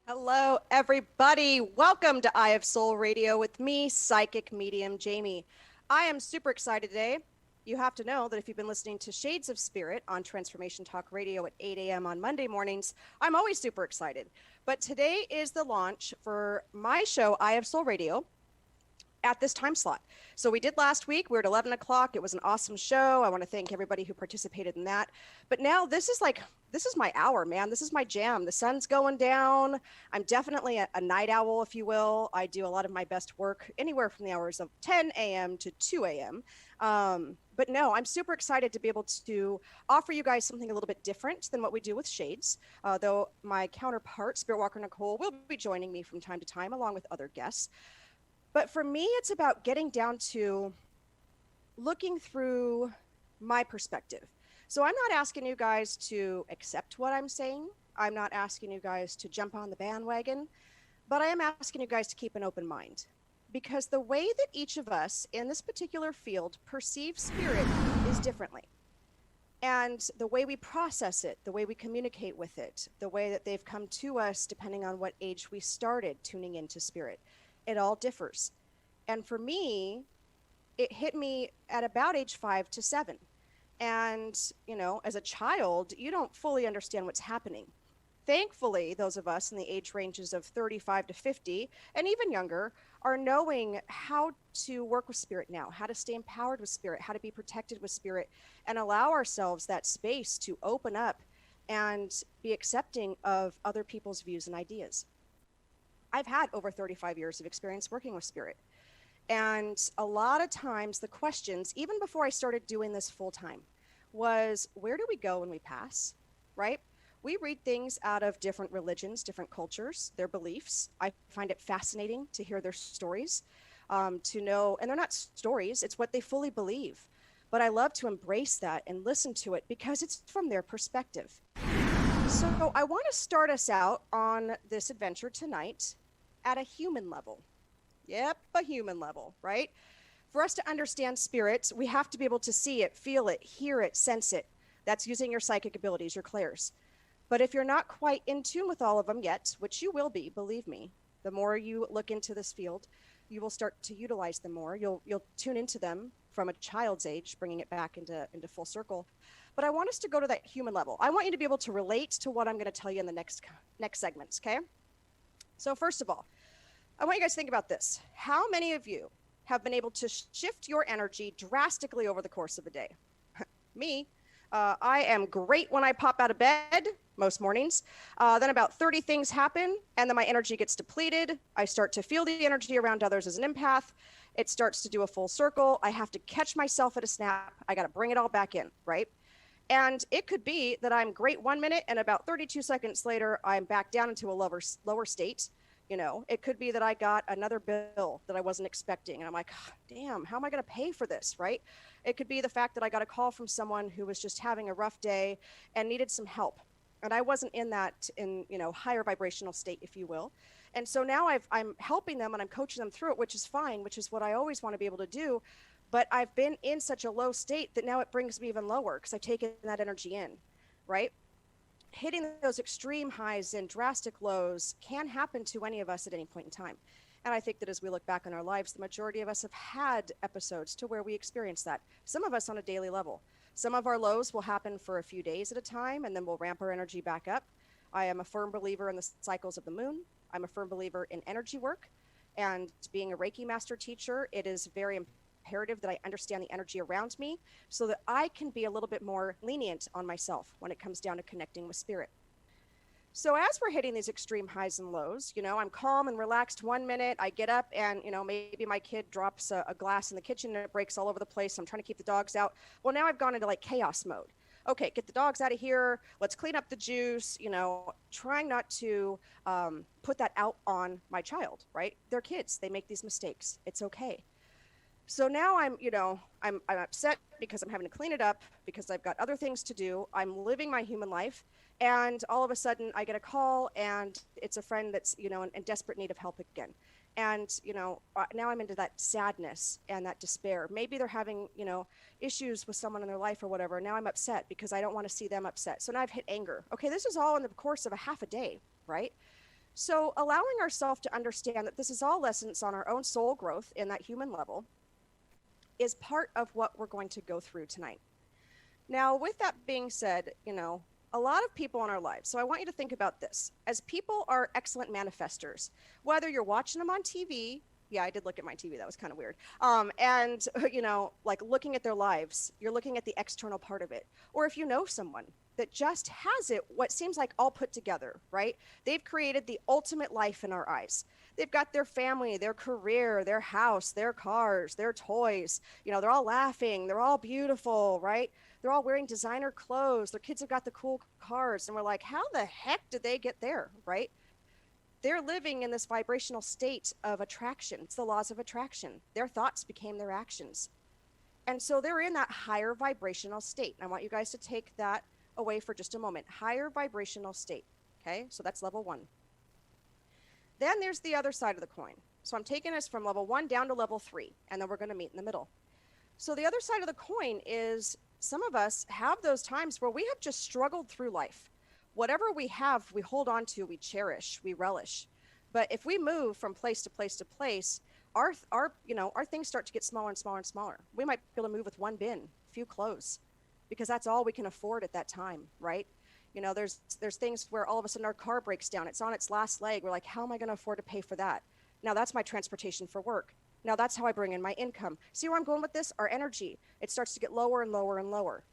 Hello, everybody. Welcome to Eye of Soul Radio with me, Psychic Medium Jaime. I am super excited today. You have to know that if you've been listening to Shades of Spirit on Transformation Talk Radio at 8 a.m. on Monday mornings, I'm always super excited. But today is the launch for my show, Eye of Soul Radio, at this time slot. So we did last week. We were at 11 o'clock. It was an awesome show. I want to thank everybody who participated in that. But now this is my hour, man. This is my jam. The sun's going down. I'm definitely a night owl, if you will. I do a lot of my best work anywhere from the hours of 10 a.m. to 2 a.m. But no, I'm super excited to be able to offer you guys something a little bit different than what we do with Shades, though my counterpart, Spirit Walker Nicole, will be joining me from time to time along with other guests. But for me, it's about getting down to looking through my perspective. So I'm not asking you guys to accept what I'm saying. I'm not asking you guys to jump on the bandwagon, but I am asking you guys to keep an open mind. Because the way that each of us in this particular field perceives spirit is differently. And the way we process it, the way we communicate with it, the way that they've come to us, depending on what age we started tuning into spirit, it all differs. And for me, it hit me at about age 5 to 7. And, you know, as a child, you don't fully understand what's happening. Thankfully, those of us in the age ranges of 35 to 50 and even younger are knowing how to work with spirit now, how to stay empowered with spirit, how to be protected with spirit, and allow ourselves that space to open up and be accepting of other people's views and ideas. I've had over 35 years of experience working with spirit. And a lot of times the questions, even before I started doing this full time, was where do we go when we pass, right? We read things out of different religions, different cultures, their beliefs. I find it fascinating to hear their stories, to know, and they're not stories, it's what they fully believe. But I love to embrace that and listen to it because it's from their perspective. So I want to start us out on this adventure tonight at a human level. Yep, a human level, right? For us to understand spirit, we have to be able to see it, feel it, hear it, sense it. That's using your psychic abilities, your clairs. But if you're not quite in tune with all of them yet, which you will be, believe me, the more you look into this field, you will start to utilize them more. You'll tune into them from a child's age, bringing it back into full circle. But I want us to go to that human level. I want you to be able to relate to what I'm going to tell you in the next segments, okay? So first of all, I want you guys to think about this. How many of you have been able to shift your energy drastically over the course of a day? Me. I am great when I pop out of bed most mornings. Then about 30 things happen, and then my energy gets depleted. I start to feel the energy around others as an empath. It starts to do a full circle. I have to catch myself at a snap. I got to bring it all back in, right? And it could be that I'm great 1 minute, and about 32 seconds later, I'm back down into a lower state. You know, it could be that I got another bill that I wasn't expecting. And I'm like, oh, damn, how am I going to pay for this, right? It could be the fact that I got a call from someone who was just having a rough day and needed some help. And I wasn't in that, higher vibrational state, if you will. And so now I'm helping them and I'm coaching them through it, which is fine, which is what I always want to be able to do. But I've been in such a low state that now it brings me even lower because I've taken that energy in, right? Hitting those extreme highs and drastic lows can happen to any of us at any point in time. And I think that as we look back on our lives, the majority of us have had episodes to where we experience that. Some of us on a daily level. Some of our lows will happen for a few days at a time, and then we'll ramp our energy back up. I am a firm believer in the cycles of the moon. I'm a firm believer in energy work. And being a Reiki master teacher, it is very imperative that I understand the energy around me so that I can be a little bit more lenient on myself when it comes down to connecting with spirit. So as we're hitting these extreme highs and lows, I'm calm and relaxed 1 minute. I get up and, maybe my kid drops a glass in the kitchen and it breaks all over the place. I'm trying to keep the dogs out. Well, now I've gone into like chaos mode. Okay, get the dogs out of here. Let's clean up the juice, trying not to put that out on my child, right? They're kids. They make these mistakes. It's okay. So now I'm upset because I'm having to clean it up because I've got other things to do. I'm living my human life. And all of a sudden I get a call and it's a friend that's, in desperate need of help again. And, now I'm into that sadness and that despair. Maybe they're having, issues with someone in their life or whatever. Now I'm upset because I don't want to see them upset. So now I've hit anger. Okay, this is all in the course of a half a day, right? So allowing ourselves to understand that this is all lessons on our own soul growth in that human level is part of what we're going to go through tonight. Now, with that being said, a lot of people in our lives. So I want you to think about this. As people are excellent manifestors, whether you're watching them on TV, yeah, I did look at my TV. That was kind of weird. And, like looking at their lives, you're looking at the external part of it. Or if you know someone that just has it, what seems like all put together, right? They've created the ultimate life in our eyes. They've got their family, their career, their house, their cars, their toys. They're all laughing. They're all beautiful, right? They're all wearing designer clothes. Their kids have got the cool cars. And we're like, how the heck did they get there, right? They're living in this vibrational state of attraction. It's the laws of attraction. Their thoughts became their actions. And so they're in that higher vibrational state. And I want you guys to take that away for just a moment. Higher vibrational state. Okay, so that's level 1. Then there's the other side of the coin. So I'm taking us from level 1 down to level 3, and then we're going to meet in the middle. So the other side of the coin is some of us have those times where we have just struggled through life. Whatever we have, we hold on to, we cherish, we relish. But if we move from place to place to place, our things start to get smaller and smaller and smaller. We might be able to move with one bin, a few clothes, because that's all we can afford at that time, right? There's things where all of a sudden our car breaks down. It's on its last leg. We're like, how am I going to afford to pay for that? Now that's my transportation for work. Now that's how I bring in my income. See where I'm going with this? Our energy, it starts to get lower and lower and lower.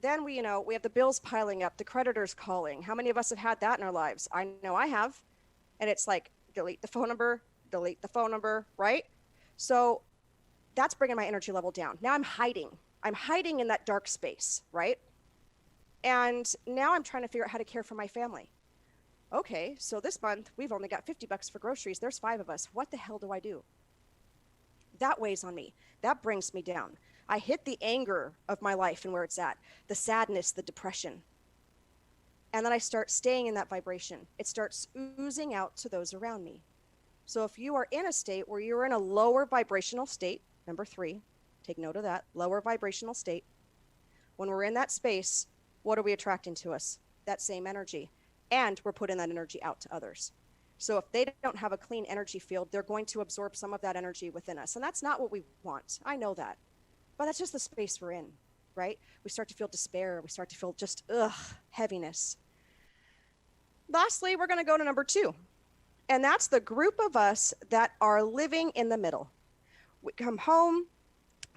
Then we have the bills piling up, the creditors calling. How many of us have had that in our lives? I know I have. And it's like, delete the phone number, right? So that's bringing my energy level down. Now I'm hiding. I'm hiding in that dark space, right? And now I'm trying to figure out how to care for my family. Okay, so this month we've only got $50 for groceries. There's 5 of us. What the hell do I do? That weighs on me. That brings me down. I hit the anger of my life and where it's at, the sadness, the depression. And then I start staying in that vibration. It starts oozing out to those around me. So if you are in a state where you're in a lower vibrational state, number 3, take note of that, lower vibrational state. When we're in that space, what are we attracting to us? That same energy. And we're putting that energy out to others. So if they don't have a clean energy field, they're going to absorb some of that energy within us. And that's not what we want. I know that. But that's just the space we're in, right? We start to feel despair. We start to feel just, heaviness. Lastly, we're going to go to number 2. And that's the group of us that are living in the middle. We come home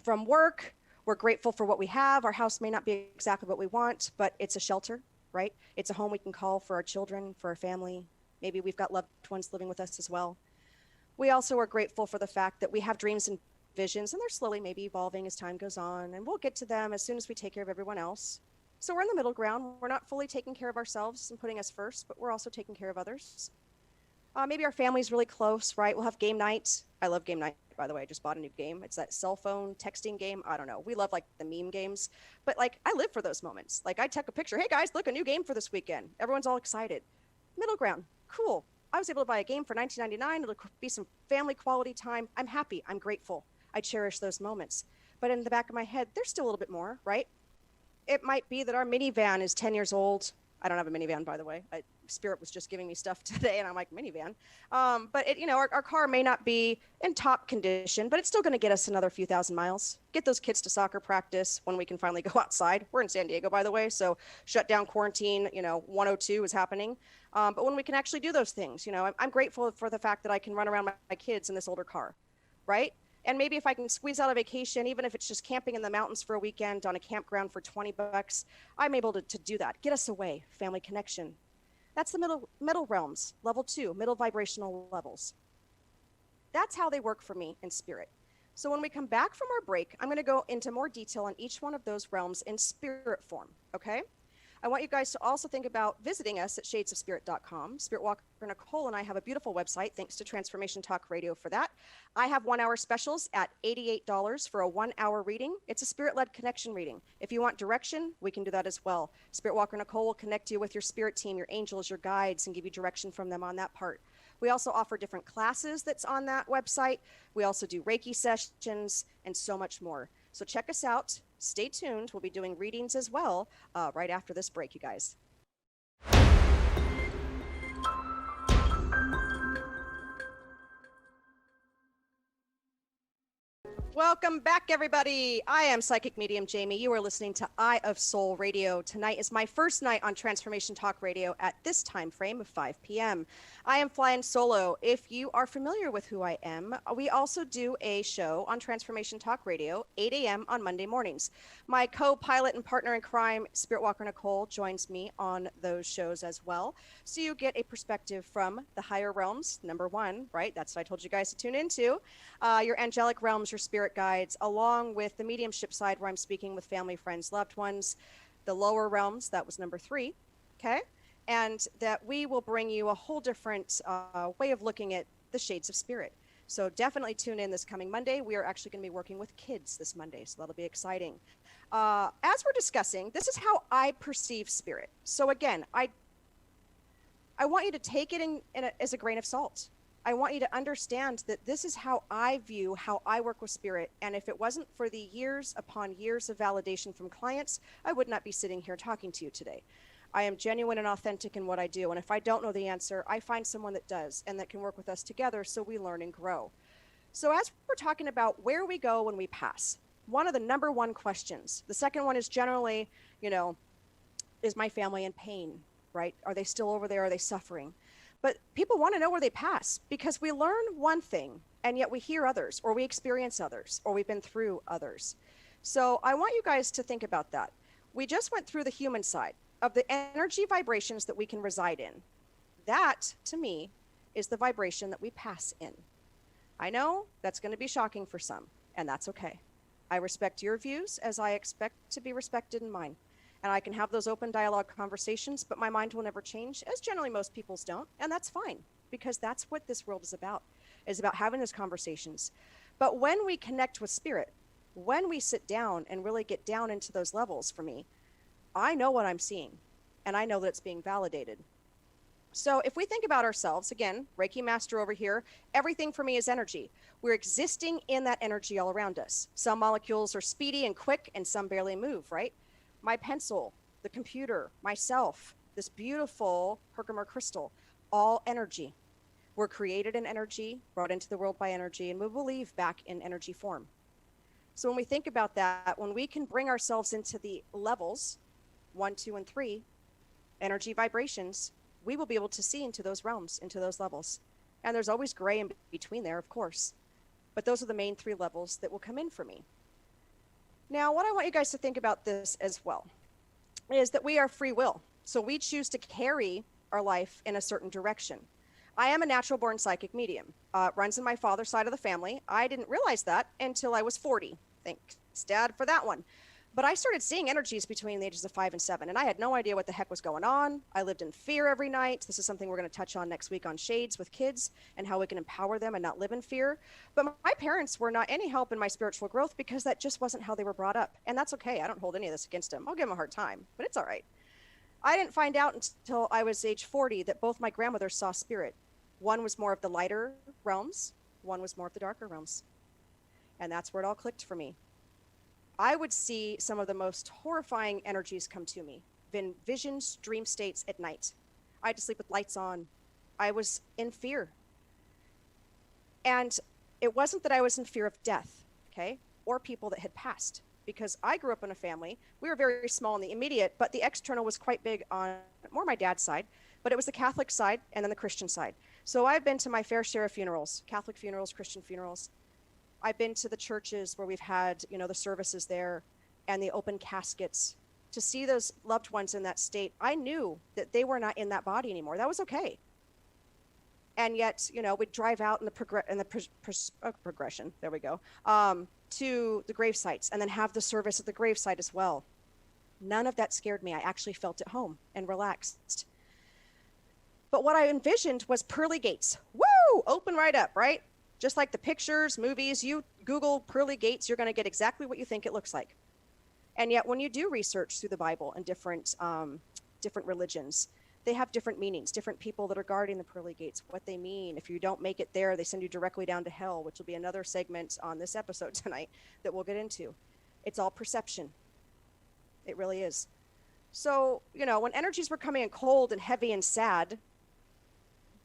from work. We're grateful for what we have. Our house may not be exactly what we want, but it's a shelter, right? It's a home we can call for our children, for our family. Maybe we've got loved ones living with us as well. We also are grateful for the fact that we have dreams and visions, and they're slowly maybe evolving as time goes on, and we'll get to them as soon as we take care of everyone else. So we're in the middle ground. We're not fully taking care of ourselves and putting us first, but we're also taking care of others. Maybe our family's really close, right? We'll have game night. I love game night, by the way. I just bought a new game. It's that cell phone texting game. I don't know. We love like the meme games, but like I live for those moments. Like I take a picture. Hey guys, look, a new game for this weekend. Everyone's all excited. Middle ground. Cool. I was able to buy a game for $19.99. It'll be some family quality time. I'm happy. I'm grateful. I cherish those moments. But in the back of my head, there's still a little bit more, right? It might be that our minivan is 10 years old. I don't have a minivan, by the way. Spirit was just giving me stuff today, and I'm like, minivan. But our car may not be in top condition, but it's still going to get us another few thousand miles. Get those kids to soccer practice when we can finally go outside. We're in San Diego, by the way, so shut down quarantine. 102 is happening. But when we can actually do those things, I'm grateful for the fact that I can run around my kids in this older car, right? And maybe if I can squeeze out a vacation, even if it's just camping in the mountains for a weekend on a campground for $20, I'm able to do that. Get us away, family connection. That's the middle realms, level 2, middle vibrational levels. That's how they work for me in spirit. So when we come back from our break, I'm going to go into more detail on each one of those realms in spirit form, okay? I want you guys to also think about visiting us at shadesofspirit.com. Spirit Walker Nicole and I have a beautiful website, thanks to Transformation Talk Radio for that. I have 1-hour specials at $88 for a 1-hour reading. It's a spirit-led connection reading. If you want direction, we can do that as well. Spirit Walker Nicole will connect you with your spirit team, your angels, your guides, and give you direction from them on that part. We also offer different classes that's on that website. We also do Reiki sessions and so much more. So check us out. Stay tuned. We'll be doing readings as well right after this break, you guys. Welcome back, everybody. I am Psychic Medium Jaime. You are listening to Eye of Soul Radio. Tonight is my first night on Transformation Talk Radio at this time frame of 5 p.m. I am flying solo. If you are familiar with who I am, we also do a show on Transformation Talk Radio, 8 a.m. on Monday mornings. My co-pilot and partner in crime, Spirit Walker Nicole, joins me on those shows as well. So you get a perspective from the higher realms, number one, right? That's what I told you guys to tune into. Your angelic realms, your spirit guides, along with the mediumship side where I'm speaking with family, friends, loved ones, the lower realms, that was number 3, okay? And that we will bring you a whole different way of looking at the shades of spirit. So definitely tune in this coming Monday. We are actually going to be working with kids this Monday, so that'll be exciting. As we're discussing, this is how I perceive spirit. So again, I want you to take it as a grain of salt. I want you to understand that this is how I view how I work with spirit. And if it wasn't for the years upon years of validation from clients, I would not be sitting here talking to you today. I am genuine and authentic in what I do. And if I don't know the answer, I find someone that does and that can work with us together so we learn and grow. So as we're talking about where we go when we pass, one of the number one questions, the second one is generally, is my family in pain, right? Are they still over there? Are they suffering? But people want to know where they pass because we learn one thing and yet we hear others, or we experience others, or we've been through others. So I want you guys to think about that. We just went through the human side of the energy vibrations that we can reside in. That, to me, is the vibration that we pass in. I know that's going to be shocking for some, and that's okay. I respect your views as I expect to be respected in mine. And I can have those open dialogue conversations, but my mind will never change, as generally most people's don't. And that's fine, because that's what this world is about having those conversations. But when we connect with spirit, when we sit down and really get down into those levels for me, I know what I'm seeing, and I know that it's being validated. So if we think about ourselves, again, Reiki master over here, everything for me is energy. We're existing in that energy all around us. Some molecules are speedy and quick, and some barely move, right? My pencil, the computer, myself, this beautiful Herkimer crystal, all energy. We're created in energy, brought into the world by energy, and we will leave back in energy form. So when we think about that, when we can bring ourselves into the levels, 1, 2, and 3, energy vibrations, we will be able to see into those realms, into those levels. And there's always gray in between there, of course. But those are the main 3 levels that will come in for me. Now, what I want you guys to think about this as well is that we are free will. So we choose to carry our life in a certain direction. I am a natural born psychic medium. Runs in my father's side of the family. I didn't realize that until I was 40. Thanks, Dad, for that one. But I started seeing energies between the ages of 5 and 7, and I had no idea what the heck was going on. I lived in fear every night. This is something we're going to touch on next week on Shades with kids and how we can empower them and not live in fear. But my parents were not any help in my spiritual growth because that just wasn't how they were brought up. And that's okay. I don't hold any of this against them. I'll give them a hard time, but it's all right. I didn't find out until I was age 40 that both my grandmothers saw spirit. One was more of the lighter realms. One was more of the darker realms. And that's where it all clicked for me. I would see some of the most horrifying energies come to me, visions, dream states at night. I had to sleep with lights on. I was in fear. And it wasn't that I was in fear of death, okay, or people that had passed, because I grew up in a family. We were very small in the immediate, but the external was quite big on more my dad's side, but it was the Catholic side and then the Christian side. So I've been to my fair share of funerals, Catholic funerals, Christian funerals. I've been to the churches where we've had, the services there and the open caskets. To see those loved ones in that state, I knew that they were not in that body anymore. That was okay. And yet, we'd drive out in the progression, there we go, to the grave sites and then have the service at the grave site as well. None of that scared me. I actually felt at home and relaxed. But what I envisioned was pearly gates. Woo! Open right up, right? Just like the pictures, movies, you Google pearly gates, you're going to get exactly what you think it looks like. And yet when you do research through the Bible and different religions, they have different meanings, different people that are guarding the pearly gates, what they mean. If you don't make it there, they send you directly down to hell, which will be another segment on this episode tonight that we'll get into. It's all perception. It really is. So, when energies were coming in cold and heavy and sad,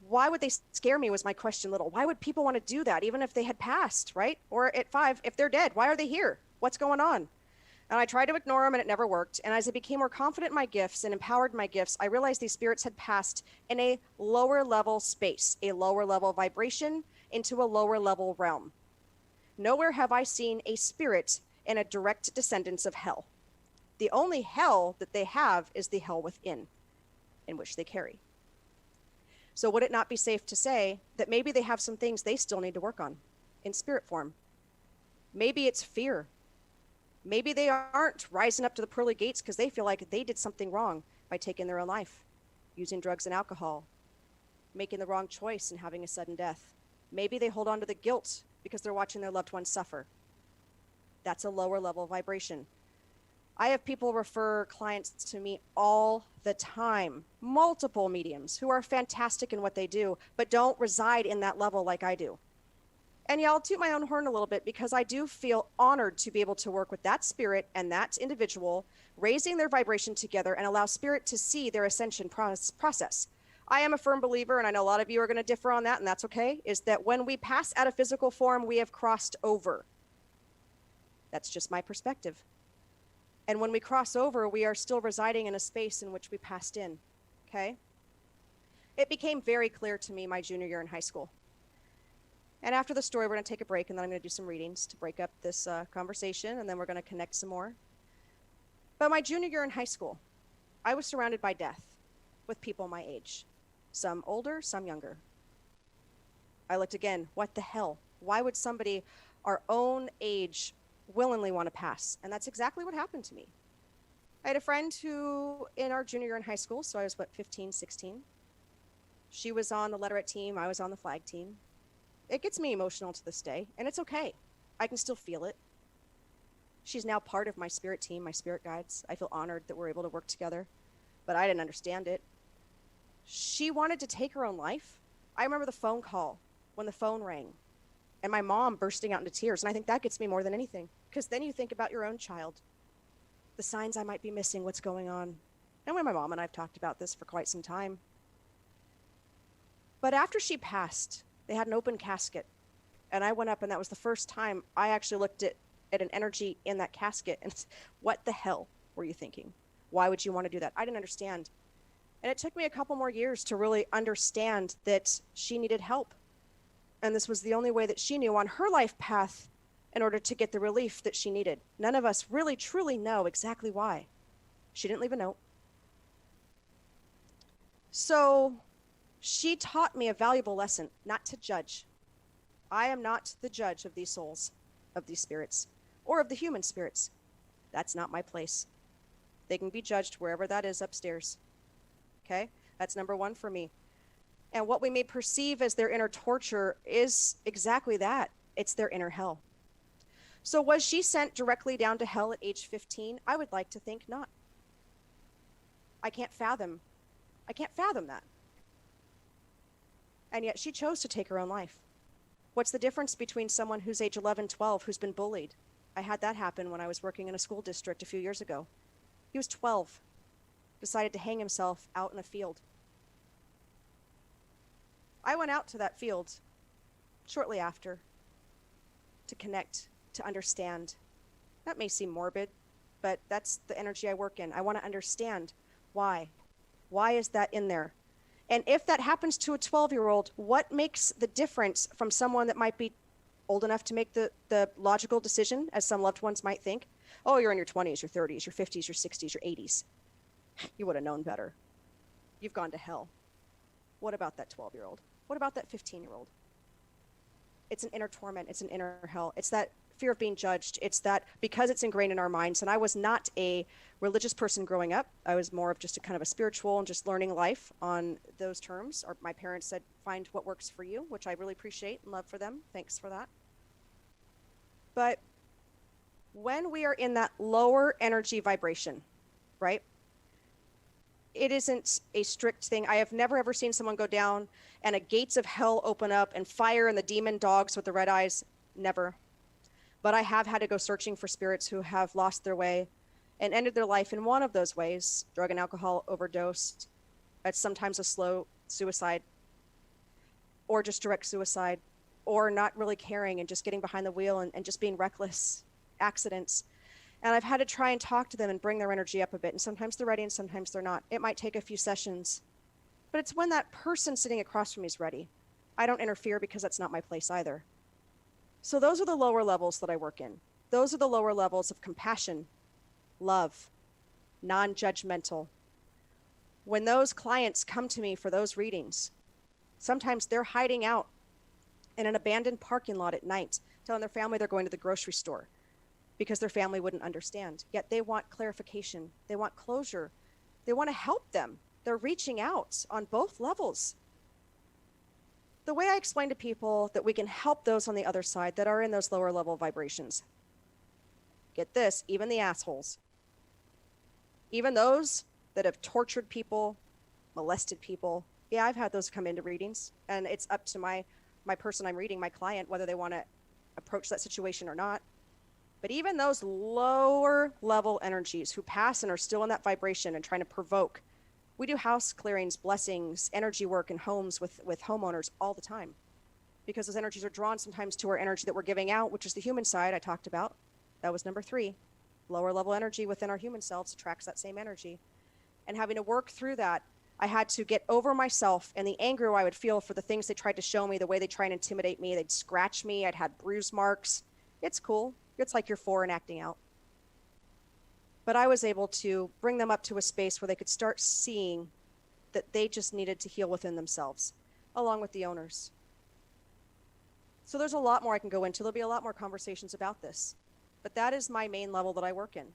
why would they scare me was my question little. Why would people want to do that, even if they had passed, right? Or at 5, if they're dead, why are they here? What's going on? And I tried to ignore them and it never worked. And as I became more confident in my gifts and empowered my gifts, I realized these spirits had passed in a lower level space, a lower level vibration into a lower level realm. Nowhere have I seen a spirit in a direct descendants of hell. The only hell that they have is the hell within, in which they carry. So would it not be safe to say that maybe they have some things they still need to work on in spirit form? Maybe it's fear. Maybe they aren't rising up to the pearly gates because they feel like they did something wrong by taking their own life, using drugs and alcohol, making the wrong choice and having a sudden death. Maybe they hold on to the guilt because they're watching their loved ones suffer. That's a lower level vibration. I have people refer clients to me all the time, multiple mediums who are fantastic in what they do, but don't reside in that level like I do. And yeah, I'll toot my own horn a little bit because I do feel honored to be able to work with that spirit and that individual, raising their vibration together and allow spirit to see their ascension process. I am a firm believer, and I know a lot of you are going to differ on that, and that's okay, is that when we pass out of physical form, we have crossed over. That's just my perspective. And when we cross over, we are still residing in a space in which we passed in, okay? It became very clear to me my junior year in high school. And after the story, we're going to take a break, and then I'm going to do some readings to break up this conversation, and then we're going to connect some more. But my junior year in high school, I was surrounded by death with people my age, some older, some younger. I looked again, what the hell? Why would somebody our own age willingly want to pass? And that's exactly what happened to me. I had a friend who, in our junior year in high school, so I was, 15, 16. She was on the letterette team. I was on the flag team. It gets me emotional to this day, and it's okay. I can still feel it. She's now part of my spirit team, my spirit guides. I feel honored that we're able to work together, but I didn't understand it. She wanted to take her own life. I remember the phone call when the phone rang and my mom bursting out into tears, and I think that gets me more than anything, because then you think about your own child, the signs I might be missing, what's going on. And when my mom and I have talked about this for quite some time. But after she passed, they had an open casket, and I went up, and that was the first time I actually looked at an energy in that casket and what the hell were you thinking? Why would you want to do that? I didn't understand. And it took me a couple more years to really understand that she needed help. And this was the only way that she knew on her life path in order to get the relief that she needed. None of us really truly know exactly why. She didn't leave a note. So she taught me a valuable lesson, not to judge. I am not the judge of these souls, of these spirits, or of the human spirits. That's not my place. They can be judged wherever that is upstairs. Okay? That's number one for me. And what we may perceive as their inner torture is exactly that. It's their inner hell. So was she sent directly down to hell at age 15? I would like to think not. I can't fathom that. And yet she chose to take her own life. What's the difference between someone who's age 11, 12, who's been bullied? I had that happen when I was working in a school district a few years ago. He was 12. decided to hang himself out in a field. I went out to that field shortly after to connect, to understand. That may seem morbid, but that's the energy I work in. I want to understand why. Why is that in there? And if that happens to a 12-year-old, what makes the difference from someone that might be old enough to make the logical decision, as some loved ones might think? Oh, you're in your 20s, your 30s, your 50s, your 60s, your 80s. You would have known better. You've gone to hell. What about that 12-year-old? What about that 15-year-old? It's an inner torment. It's an inner hell. It's that fear of being judged. It's that because it's ingrained in our minds, and I was not a religious person growing up. I was more of just a kind of a spiritual and just learning life on those terms. Or my parents said, find what works for you, which I really appreciate and love for them. Thanks for that. But when we are in that lower energy vibration, right? It isn't a strict thing. I have never ever seen someone go down and a gates of hell open up and fire and the demon dogs with the red eyes. Never. But I have had to go searching for spirits who have lost their way and ended their life in one of those ways: drug and alcohol overdose, it's sometimes a slow suicide, or just direct suicide, or not really caring and just getting behind the wheel and just being reckless, accidents. And I've had to try and talk to them and bring their energy up a bit. And sometimes they're ready and sometimes they're not. It might take a few sessions. But it's when that person sitting across from me is ready. I don't interfere because that's not my place either. So those are the lower levels that I work in. Those are the lower levels of compassion, love, non-judgmental. When those clients come to me for those readings, sometimes they're hiding out in an abandoned parking lot at night, telling their family they're going to the grocery store because their family wouldn't understand. Yet they want clarification. They want closure. They want to help them. They're reaching out on both levels. The way I explain to people that we can help those on the other side that are in those lower level vibrations. Get this, even the assholes. Even those that have tortured people, molested people. Yeah, I've had those come into readings, and it's up to my person I'm reading, my client, whether they want to approach that situation or not. But even those lower level energies who pass and are still in that vibration and trying to provoke, we do house clearings, blessings, energy work in homes with homeowners all the time, because those energies are drawn sometimes to our energy that we're giving out, which is the human side I talked about. That was number 3. Lower level energy within our human selves attracts that same energy. And having to work through that, I had to get over myself and the anger I would feel for the things they tried to show me, the way they try and intimidate me. They'd scratch me. I'd had bruise marks. It's cool. It's like you're 4 and acting out. But I was able to bring them up to a space where they could start seeing that they just needed to heal within themselves, along with the owners. So there's a lot more I can go into. There'll be a lot more conversations about this. But that is my main level that I work in.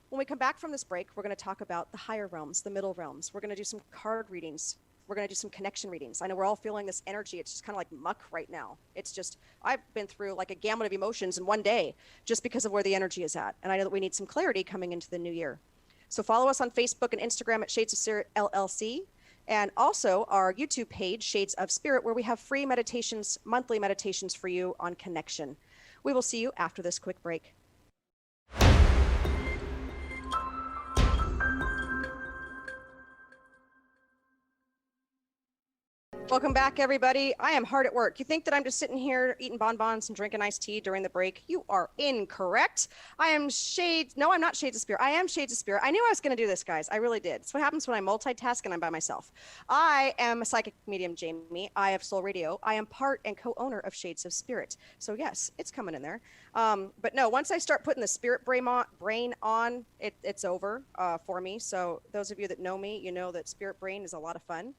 When we come back from this break, we're going to talk about the higher realms, the middle realms. We're going to do some card readings. We're going to do some connection readings. I know we're all feeling this energy. It's just kind of like muck right now. It's just, I've been through like a gamut of emotions in one day just because of where the energy is at. And I know that we need some clarity coming into the new year. So follow us on Facebook and Instagram at Shades of Spirit LLC. And also our YouTube page, Shades of Spirit, where we have free meditations, monthly meditations for you on connection. We will see you after this quick break. Welcome back, everybody. I am hard at work. You think that I'm just sitting here eating bonbons and drinking iced tea during the break? You are incorrect. I am Shades. No, I'm not Shades of Spirit. I am Shades of Spirit. I knew I was going to do this, guys. I really did. It's what happens when I multitask and I'm by myself. I am a psychic medium, Jamie. I have Soul Radio. I am part and co-owner of Shades of Spirit. So yes, it's coming in there. But no, once I start putting the spirit brain on, it's over for me. So those of you that know me, you know that spirit brain is a lot of fun.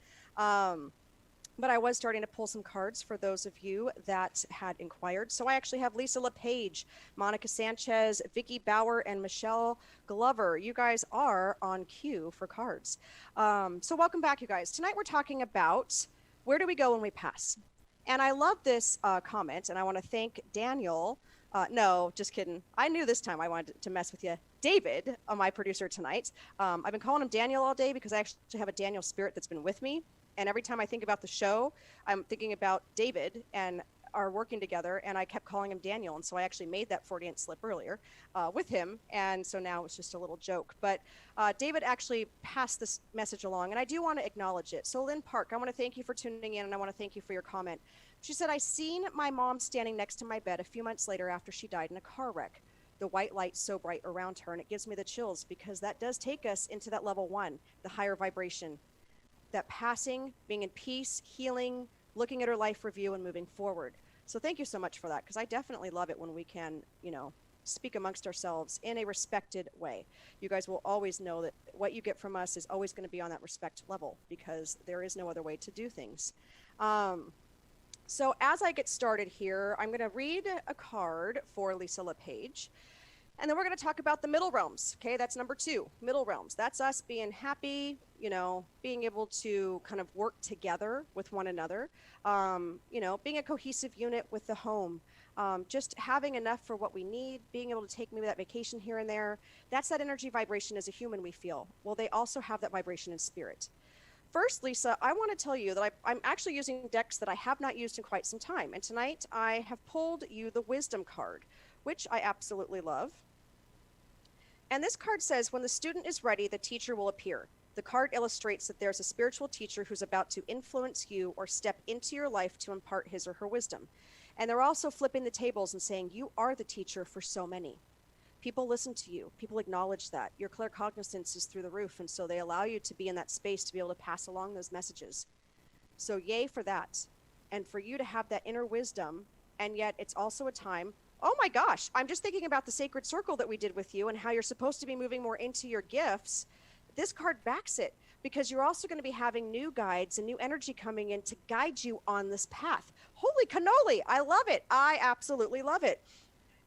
But I was starting to pull some cards for those of you that had inquired. So I actually have Lisa LePage, Monica Sanchez, Vicky Bauer, and Michelle Glover. You guys are on cue for cards. So welcome back, you guys. Tonight we're talking about where do we go when we pass? And I love this comment, and I want to thank Daniel. No, just kidding. I knew this time I wanted to mess with you. David, my producer tonight. I've been calling him Daniel all day because I actually have a Daniel spirit that's been with me. And every time I think about the show, I'm thinking about David, and are working together, and I kept calling him Daniel. And so I actually made that Freudian slip earlier with him. And so now it's just a little joke. But David actually passed this message along, and I do want to acknowledge it. So Lynn Park, I want to thank you for tuning in, and I want to thank you for your comment. She said, I seen my mom standing next to my bed a few months later after she died in a car wreck. The white light so bright around her, and it gives me the chills because that does take us into that level 1, the higher vibration, that passing, being in peace, healing, looking at her life review and moving forward. So thank you so much for that, because I definitely love it when we can, speak amongst ourselves in a respected way. You guys will always know that what you get from us is always going to be on that respect level, because there is no other way to do things. So as I get started here, I'm going to read a card for Lisa LePage. And then we're going to talk about the middle realms. Okay, that's number 2, middle realms. That's us being happy, being able to kind of work together with one another, being a cohesive unit with the home, just having enough for what we need, being able to take maybe that vacation here and there. That's that energy vibration as a human we feel. Well, they also have that vibration in spirit. First, Lisa, I want to tell you that I'm actually using decks that I have not used in quite some time. And tonight I have pulled you the Wisdom card, which I absolutely love. And this card says, when the student is ready, the teacher will appear. The card illustrates that there's a spiritual teacher who's about to influence you or step into your life to impart his or her wisdom. And they're also flipping the tables and saying, you are the teacher for so many. People listen to you. People acknowledge that. Your claircognizance is through the roof, and so they allow you to be in that space to be able to pass along those messages. So yay for that. And for you to have that inner wisdom, and yet it's also a time, oh my gosh, I'm just thinking about the sacred circle that we did with you and how you're supposed to be moving more into your gifts. This card backs it, because you're also going to be having new guides and new energy coming in to guide you on this path. Holy cannoli, I love it. I absolutely love it.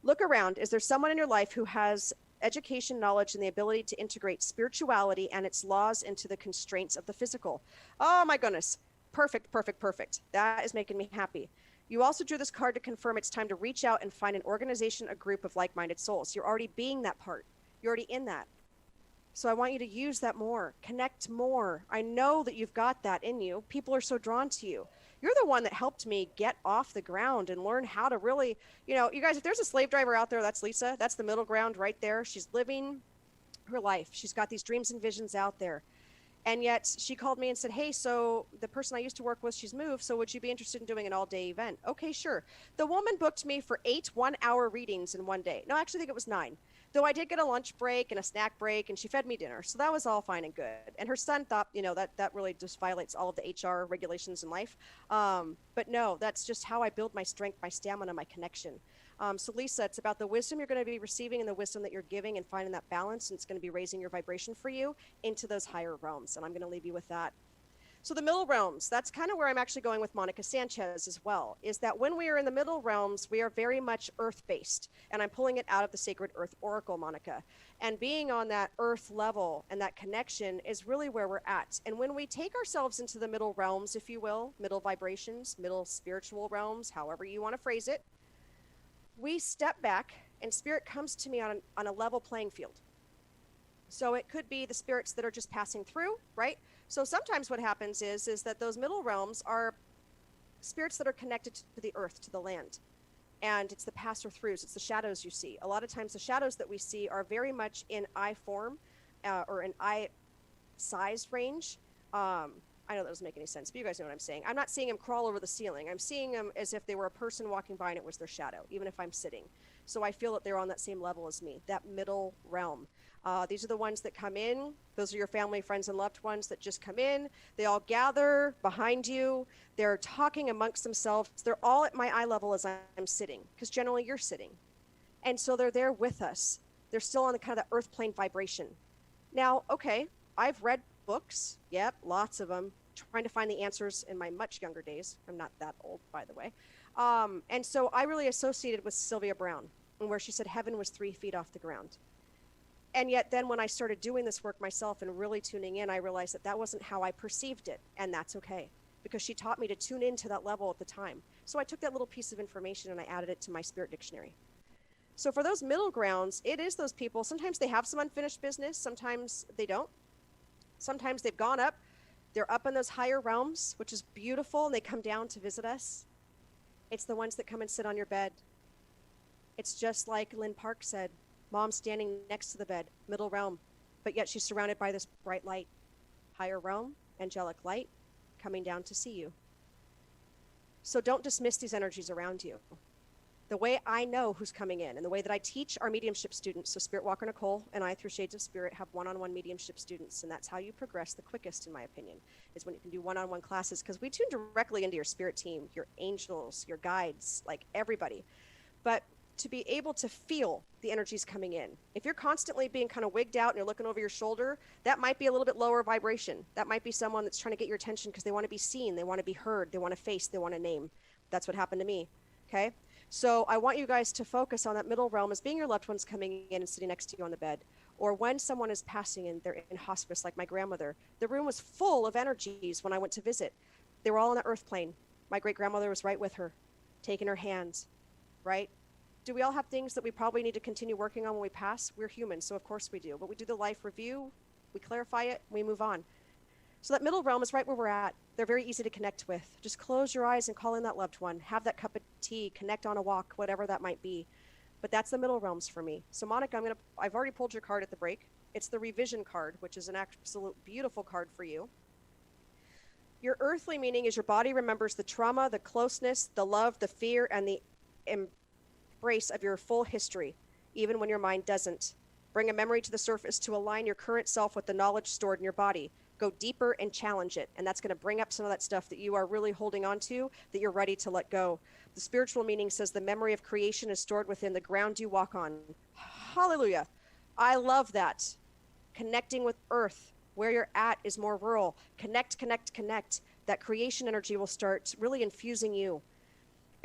Look around. Is there someone in your life who has education, knowledge, and the ability to integrate spirituality and its laws into the constraints of the physical? Oh my goodness. Perfect, perfect, perfect. That is making me happy. You also drew this card to confirm it's time to reach out and find an organization, a group of like-minded souls. You're already being that part. You're already in that. So I want you to use that more, connect more. I know that you've got that in you. People are so drawn to you. You're the one that helped me get off the ground and learn how to really, you guys, if there's a slave driver out there, that's Lisa. That's the middle ground right there. She's living her life. She's got these dreams and visions out there. And yet she called me and said, hey, so the person I used to work with, she's moved. So would you be interested in doing an all-day event? Okay, sure. The woman booked me for 8 one-hour readings in one day. No, I actually think it was 9. Though I did get a lunch break and a snack break, and she fed me dinner. So that was all fine and good. And her son thought, that really just violates all of the HR regulations in life. But no, that's just how I build my strength, my stamina, my connection. So Lisa, it's about the wisdom you're going to be receiving and the wisdom that you're giving and finding that balance. And it's going to be raising your vibration for you into those higher realms. And I'm going to leave you with that. So the middle realms, that's kind of where I'm actually going with Monica Sanchez as well, is that when we are in the middle realms, we are very much earth-based. And I'm pulling it out of the Sacred Earth Oracle, Monica. And being on that earth level and that connection is really where we're at. And when we take ourselves into the middle realms, if you will, middle vibrations, middle spiritual realms, however you want to phrase it, we step back and spirit comes to me on a level playing field. So it could be the spirits that are just passing through, right? So sometimes what happens is that those middle realms are spirits that are connected to the earth, to the land. And it's the passer-throughs, it's the shadows you see. A lot of times the shadows that we see are very much in eye form or in eye size range. I know that doesn't make any sense, but you guys know what I'm saying. I'm not seeing them crawl over the ceiling. I'm seeing them as if they were a person walking by and it was their shadow, even if I'm sitting. So I feel that they're on that same level as me, that middle realm. These are the ones that come in. Those are your family, friends, and loved ones that just come in. They all gather behind you. They're talking amongst themselves. They're all at my eye level as I'm sitting, because generally you're sitting. And so they're there with us. They're still on the kind of the earth plane vibration. Now, okay, I've read books, yep, lots of them, trying to find the answers in my much younger days. I'm not that old, by the way. And so I really associated with Sylvia Brown, where she said heaven was 3 feet off the ground. And yet then when I started doing this work myself and really tuning in, I realized that that wasn't how I perceived it. And that's okay, because she taught me to tune into that level at the time. So I took that little piece of information and I added it to my spirit dictionary. So for those middle grounds, it is those people. Sometimes they have some unfinished business. Sometimes they don't. Sometimes they've gone up. They're up in those higher realms, which is beautiful, and they come down to visit us. It's the ones that come and sit on your bed. It's just like Lynn Park said, Mom standing next to the bed, middle realm, but yet she's surrounded by this bright light. Higher realm, angelic light, coming down to see you. So don't dismiss these energies around you. The way I know who's coming in and the way that I teach our mediumship students, so Spirit Walker Nicole and I through Shades of Spirit have one-on-one mediumship students, and that's how you progress the quickest, in my opinion, is when you can do one-on-one classes, because we tune directly into your spirit team, your angels, your guides, like everybody. But to be able to feel the energies coming in, if you're constantly being kind of wigged out and you're looking over your shoulder, that might be a little bit lower vibration. That might be someone that's trying to get your attention because they want to be seen, they want to be heard, they want a face, they want a name. That's what happened to me. Okay. So I want you guys to focus on that middle realm as being your loved ones coming in and sitting next to you on the bed. Or when someone is passing and they're in hospice, like my grandmother, the room was full of energies when I went to visit. They were all on the earth plane. My great grandmother was right with her, taking her hands, right? Do we all have things that we probably need to continue working on when we pass? We're human, so of course we do. But we do the life review, we clarify it, we move on. So that middle realm is right where we're at. They're very easy to connect with. Just close your eyes and call in that loved one. Have that cup of tea, connect on a walk, whatever that might be. But that's the middle realms for me. So Monica, I've already pulled your card at the break. It's the revision card, which is an absolute beautiful card for you. Your earthly meaning is your body remembers the trauma, the closeness, the love, the fear, and the embrace of your full history, even when your mind doesn't. Bring a memory to the surface to align your current self with the knowledge stored in your body. Go deeper and challenge it. And that's going to bring up some of that stuff that you are really holding on to, that you're ready to let go. The spiritual meaning says the memory of creation is stored within the ground you walk on. Hallelujah. I love that. Connecting with earth. Where you're at is more rural. Connect, connect, connect. That creation energy will start really infusing you.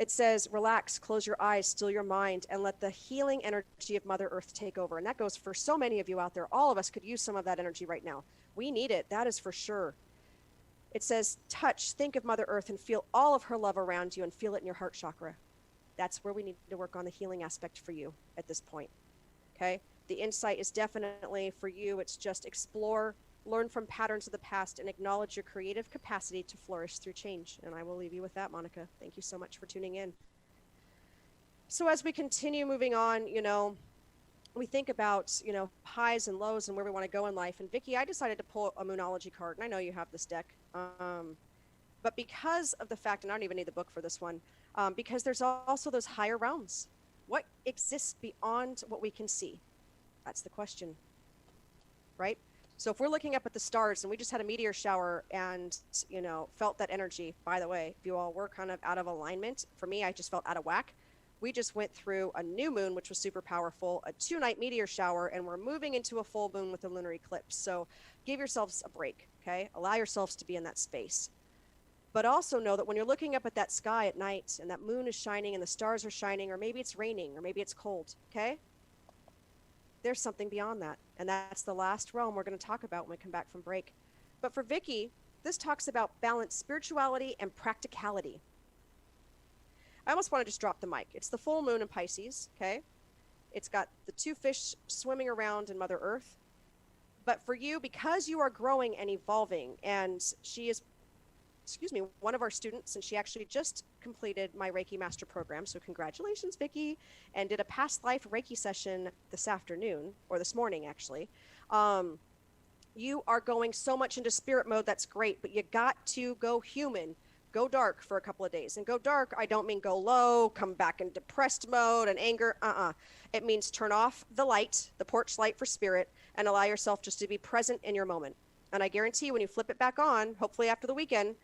It says, relax, close your eyes, still your mind, and let the healing energy of Mother Earth take over. And that goes for so many of you out there. All of us could use some of that energy right now. We need it. That is for sure. It says, touch, think of Mother Earth and feel all of her love around you and feel it in your heart chakra. That's where we need to work on the healing aspect for you at this point. Okay? The insight is definitely for you. It's just explore, learn from patterns of the past, and acknowledge your creative capacity to flourish through change. And I will leave you with that, Monica. Thank you so much for tuning in. So as we continue moving on, we think about, highs and lows and where we want to go in life. And Vicki, I decided to pull a Moonology card, and I know you have this deck. But because of the fact, and I don't even need the book for this one, because there's also those higher realms. What exists beyond what we can see? That's the question, right? So if we're looking up at the stars and we just had a meteor shower and, felt that energy, by the way, if you all were kind of out of alignment, for me, I just felt out of whack. We just went through a new moon, which was super powerful, a 2-night meteor shower, and we're moving into a full moon with a lunar eclipse. So give yourselves a break, okay? Allow yourselves to be in that space. But also know that when you're looking up at that sky at night and that moon is shining and the stars are shining, or maybe it's raining, or maybe it's cold, okay? There's something beyond that. And that's the last realm we're going to talk about when we come back from break. But for Vicki, this talks about balanced spirituality and practicality. I almost want to just drop the mic. It's the full moon in Pisces, okay? It's got the 2 fish swimming around in Mother Earth. But for you, because you are growing and evolving, and she is, one of our students, and she actually just completed my Reiki Master Program, so congratulations, Vicki, and did a past life Reiki session this afternoon, or this morning, actually. You are going so much into spirit mode, that's great, but you got to go human. Go dark for a couple of days. And go dark, I don't mean go low, come back in depressed mode and anger. It means turn off the light, the porch light for spirit, and allow yourself just to be present in your moment. And I guarantee when you flip it back on, hopefully after the weekend,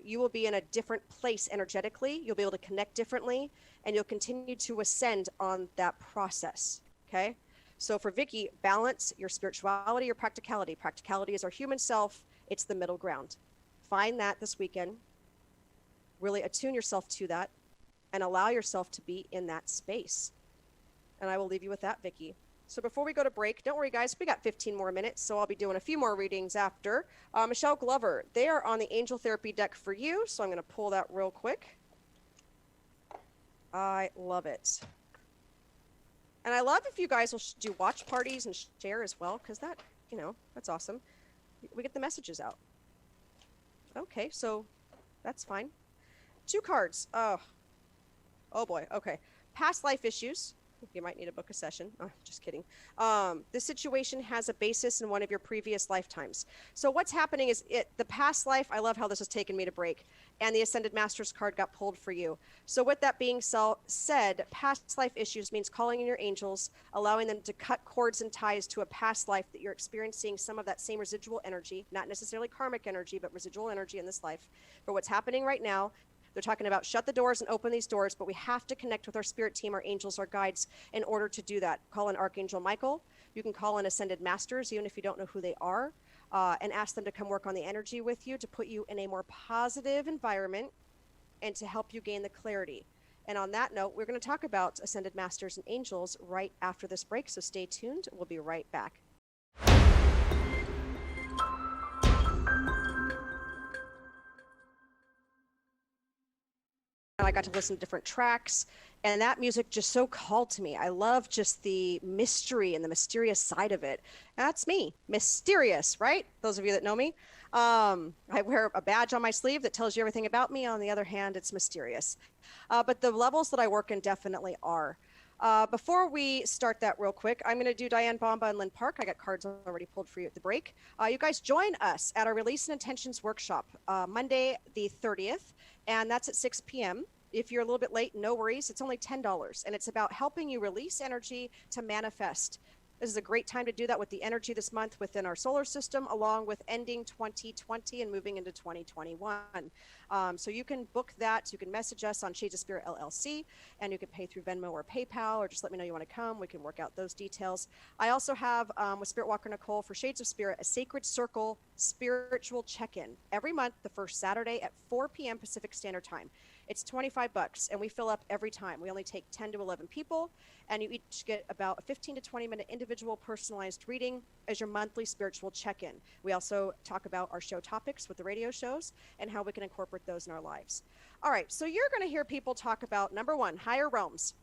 you will be in a different place energetically. You'll be able to connect differently, and you'll continue to ascend on that process, okay? So for Vicki, balance your spirituality, your practicality. Practicality is our human self. It's the middle ground. Find that this weekend. Really attune yourself to that and allow yourself to be in that space. And I will leave you with that, Vicki. So before we go to break, don't worry, guys, we got 15 more minutes, so I'll be doing a few more readings after. Michelle Glover, they are on the Angel Therapy deck for you, so I'm going to pull that real quick. I love it. And I love if you guys will do watch parties and share as well, because that, that's awesome. We get the messages out. Okay, so that's fine. 2 cards. Oh, Oh boy. Okay. Past life issues. You might need to book a session. Oh, just kidding. This situation has a basis in one of your previous lifetimes. So what's happening is the past life. I love how this has taken me to break, and the Ascended Masters card got pulled for you. So with that being said, past life issues means calling in your angels, allowing them to cut cords and ties to a past life that you're experiencing some of that same residual energy, not necessarily karmic energy, but residual energy in this life. For what's happening right now, they're talking about shut the doors and open these doors, but we have to connect with our spirit team, our angels, our guides, in order to do that. Call in Archangel Michael. You can call in Ascended Masters, even if you don't know who they are, and ask them to come work on the energy with you to put you in a more positive environment and to help you gain the clarity. And on that note, we're going to talk about Ascended Masters and Angels right after this break, so stay tuned. We'll be right back. I got to listen to different tracks, and that music just so called to me. I love just the mystery and the mysterious side of it. That's me, mysterious, right? Those of you that know me. I wear a badge on my sleeve that tells you everything about me. On the other hand, it's mysterious. But the levels that I work in definitely are. Before we start that real quick, I'm going to do Diane Bomba and Lynn Park. I got cards already pulled for you at the break. You guys join us at our Release and Intentions workshop Monday the 30th, and that's at 6 p.m. If you're a little bit late, no worries. It's only $10, and it's about helping you release energy to manifest. This is a great time to do that with the energy this month within our solar system, along with ending 2020 and moving into 2021. So you can book that. You can message us on Shades of Spirit LLC, and you can pay through Venmo or PayPal, or just let me know you want to come. We can work out those details. I also have, with Spirit Walker Nicole for Shades of Spirit, a Sacred Circle spiritual check-in every month, the first Saturday at 4 p.m. Pacific Standard Time. It's $25, and we fill up every time. We only take 10 to 11 people, and you each get about a 15 to 20-minute individual personalized reading as your monthly spiritual check-in. We also talk about our show topics with the radio shows and how we can incorporate those in our lives. All right, so you're going to hear people talk about, number one, higher realms.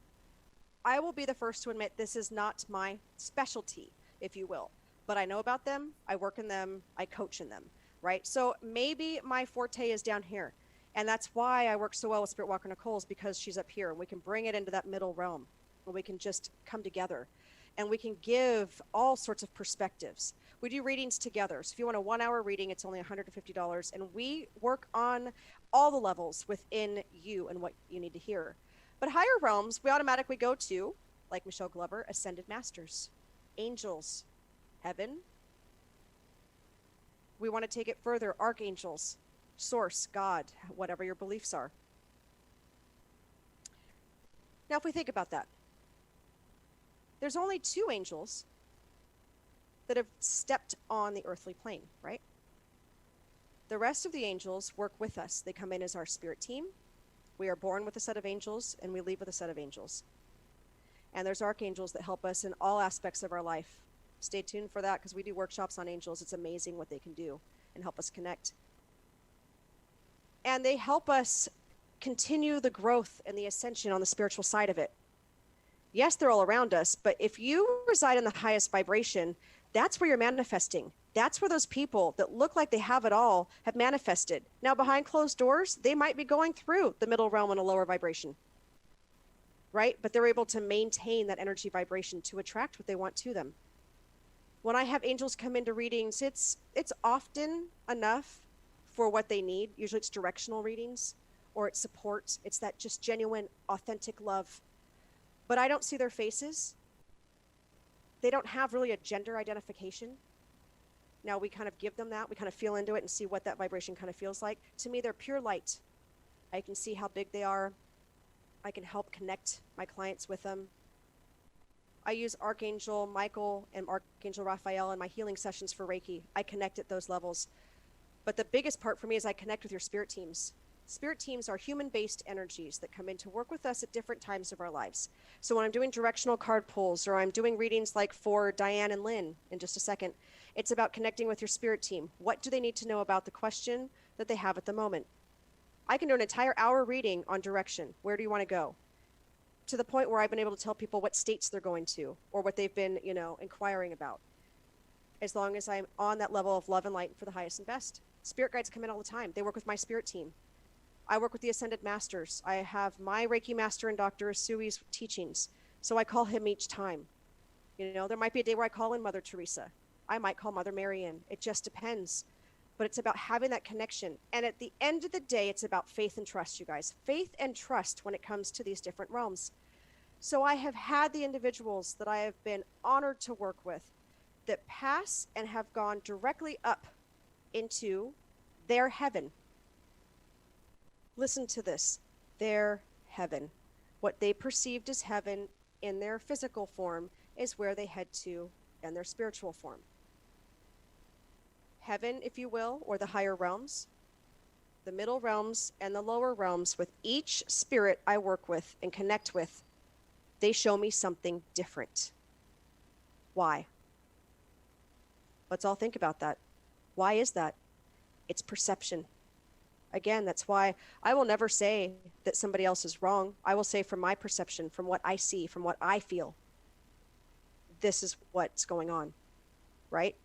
I will be the first to admit this is not my specialty, if you will, but I know about them, I work in them, I coach in them, right? So maybe my forte is down here. And that's why I work so well with Spirit Walker Nicole, is because she's up here, and we can bring it into that middle realm, and we can just come together, and we can give all sorts of perspectives. We do readings together. So if you want a 1-hour reading, it's only $150, and we work on all the levels within you and what you need to hear. But higher realms, we automatically go to, like Michelle Glover, Ascended Masters, angels, heaven. We want to take it further, archangels, source, God, whatever your beliefs are. Now, if we think about that, there's only 2 angels that have stepped on the earthly plane, right? The rest of the angels work with us. They come in as our spirit team. We are born with a set of angels, and we leave with a set of angels. And there's archangels that help us in all aspects of our life. Stay tuned for that, because we do workshops on angels. It's amazing what they can do and help us connect. And they help us continue the growth and the ascension on the spiritual side of it. Yes, they're all around us, but if you reside in the highest vibration, that's where you're manifesting. That's where those people that look like they have it all have manifested. Now, behind closed doors, they might be going through the middle realm in a lower vibration, right? But they're able to maintain that energy vibration to attract what they want to them. When I have angels come into readings, it's often enough for what they need. Usually it's directional readings, or it's support. It's that just genuine, authentic love. But I don't see their faces. They don't have really a gender identification. Now we kind of give them that. We kind of feel into it and see what that vibration kind of feels like. To me, they're pure light. I can see how big they are. I can help connect my clients with them. I use Archangel Michael and Archangel Raphael in my healing sessions for Reiki. I connect at those levels. But the biggest part for me is I connect with your spirit teams. Spirit teams are human-based energies that come in to work with us at different times of our lives. So when I'm doing directional card pulls, or I'm doing readings like for Diane and Lynn in just a second, it's about connecting with your spirit team. What do they need to know about the question that they have at the moment? I can do an entire hour reading on direction. Where do you want to go? To the point where I've been able to tell people what states they're going to, or what they've been, inquiring about. As long as I'm on that level of love and light for the highest and best. Spirit guides come in all the time. They work with my spirit team. I work with the Ascended Masters. I have my Reiki Master and Dr. Asui's teachings. So I call him each time. You know, there might be a day where I call in Mother Teresa. I might call Mother Mary in. It just depends. But it's about having that connection. And at the end of the day, it's about faith and trust, you guys. Faith and trust when it comes to these different realms. So I have had the individuals that I have been honored to work with that pass and have gone directly up into their heaven. Listen to this, their heaven. What they perceived as heaven in their physical form is where they head to in their spiritual form. Heaven, if you will, or the higher realms, the middle realms, and the lower realms, with each spirit I work with and connect with, they show me something different. Why? Let's all think about that. Why is that? It's perception. Again, that's why I will never say that somebody else is wrong. I will say from my perception, from what I see, from what I feel, this is what's going on, right?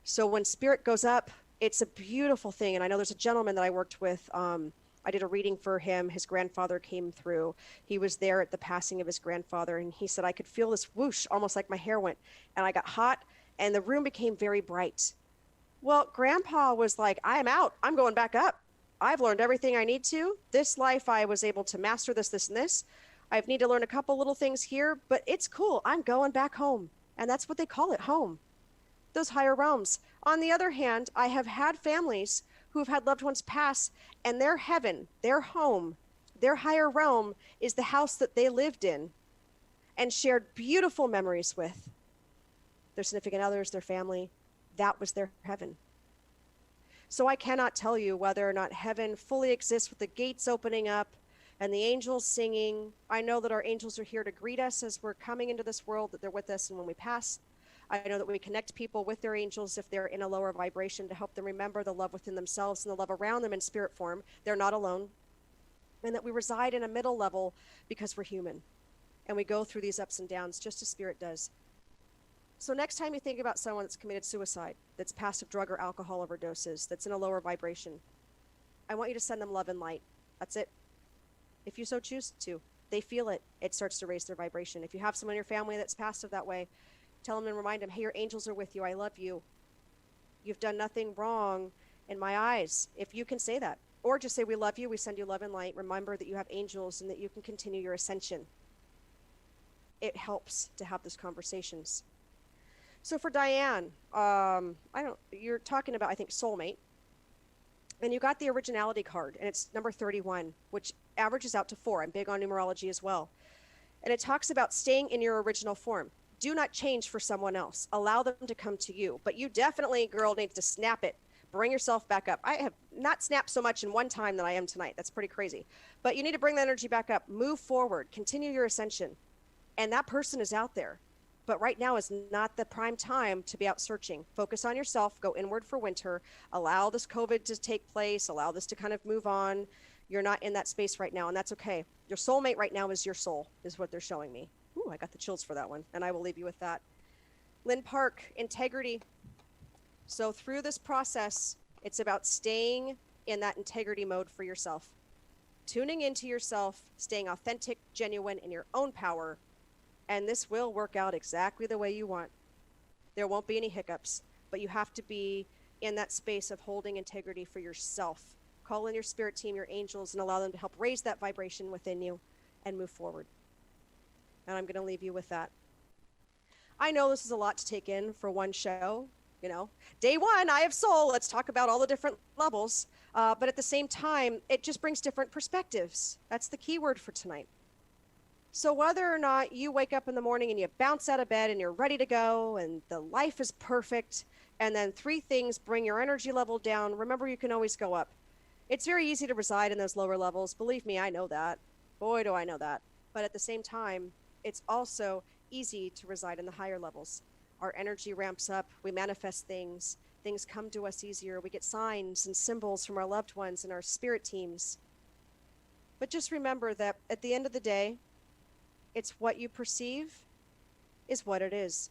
So when spirit goes up, it's a beautiful thing. And I know there's a gentleman that I worked with. I did a reading for him. His grandfather came through. He was there at the passing of his grandfather. And he said, I could feel this whoosh, almost like my hair went. And I got hot and the room became very bright. Well, Grandpa was like, I'm out. I'm going back up. I've learned everything I need to. This life, I was able to master this, this, and this. I need to learn a couple little things here, but it's cool. I'm going back home. And that's what they call it, home. Those higher realms. On the other hand, I have had families who have had loved ones pass, and their heaven, their home, their higher realm is the house that they lived in and shared beautiful memories with. Their significant others, their family, that was their heaven. So I cannot tell you whether or not heaven fully exists with the gates opening up and the angels singing. I know that our angels are here to greet us as we're coming into this world, that they're with us and when we pass. I know that we connect people with their angels if they're in a lower vibration to help them remember the love within themselves and the love around them in spirit form. They're not alone. And that we reside in a middle level because we're human. And we go through these ups and downs just as spirit does. So next time you think about someone that's committed suicide, that's passed of drug or alcohol overdoses, that's in a lower vibration, I want you to send them love and light. That's it. If you so choose to. They feel it. It starts to raise their vibration. If you have someone in your family that's passed of that way, tell them and remind them, hey, your angels are with you. I love you. You've done nothing wrong in my eyes. If you can say that. Or just say, we love you. We send you love and light. Remember that you have angels and that you can continue your ascension. It helps to have those conversations. So for Diane, you're talking about, I think, soulmate. And you got the originality card, and it's number 31, which averages out to 4. I'm big on numerology as well. And it talks about staying in your original form. Do not change for someone else. Allow them to come to you. But you definitely, girl, need to snap it. Bring yourself back up. I have not snapped so much in one time than I am tonight. That's pretty crazy. But you need to bring the energy back up. Move forward. Continue your ascension. And that person is out there. But right now is not the prime time to be out searching. Focus on yourself. Go inward for winter. Allow this COVID to take place. Allow this to kind of move on. You're not in that space right now, and that's okay. Your soulmate right now is your soul, is what they're showing me. Ooh, I got the chills for that one, and I will leave you with that. Lynn Park, integrity. So through this process, it's about staying in that integrity mode for yourself. Tuning into yourself, staying authentic, genuine in your own power, and this will work out exactly the way you want. There won't be any hiccups, but you have to be in that space of holding integrity for yourself. Call in your spirit team, your angels, and allow them to help raise that vibration within you and move forward. And I'm going to leave you with that. I know this is a lot to take in for one show. You know, day one, Eye of Soul, let's talk about all the different levels. But at the same time, it just brings different perspectives. That's the key word for tonight. So whether or not you wake up in the morning and you bounce out of bed and you're ready to go and the life is perfect, and then 3 things bring your energy level down, remember you can always go up. It's very easy to reside in those lower levels. Believe me, I know that. Boy, do I know that. But at the same time, it's also easy to reside in the higher levels. Our energy ramps up. We manifest things. Things come to us easier. We get signs and symbols from our loved ones and our spirit teams. But just remember that at the end of the day, it's what you perceive is what it is.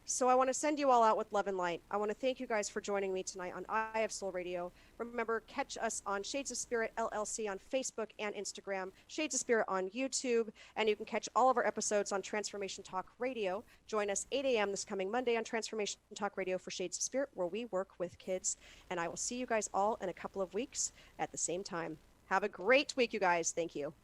So I want to send you all out with love and light. I want to thank you guys for joining me tonight on I Have Soul Radio. Remember, catch us on Shades of Spirit LLC on Facebook and Instagram, Shades of Spirit on YouTube, and you can catch all of our episodes on Transformation Talk Radio. Join us 8 a.m. this coming Monday on Transformation Talk Radio for Shades of Spirit, where we work with kids. And I will see you guys all in a couple of weeks at the same time. Have a great week, you guys. Thank you.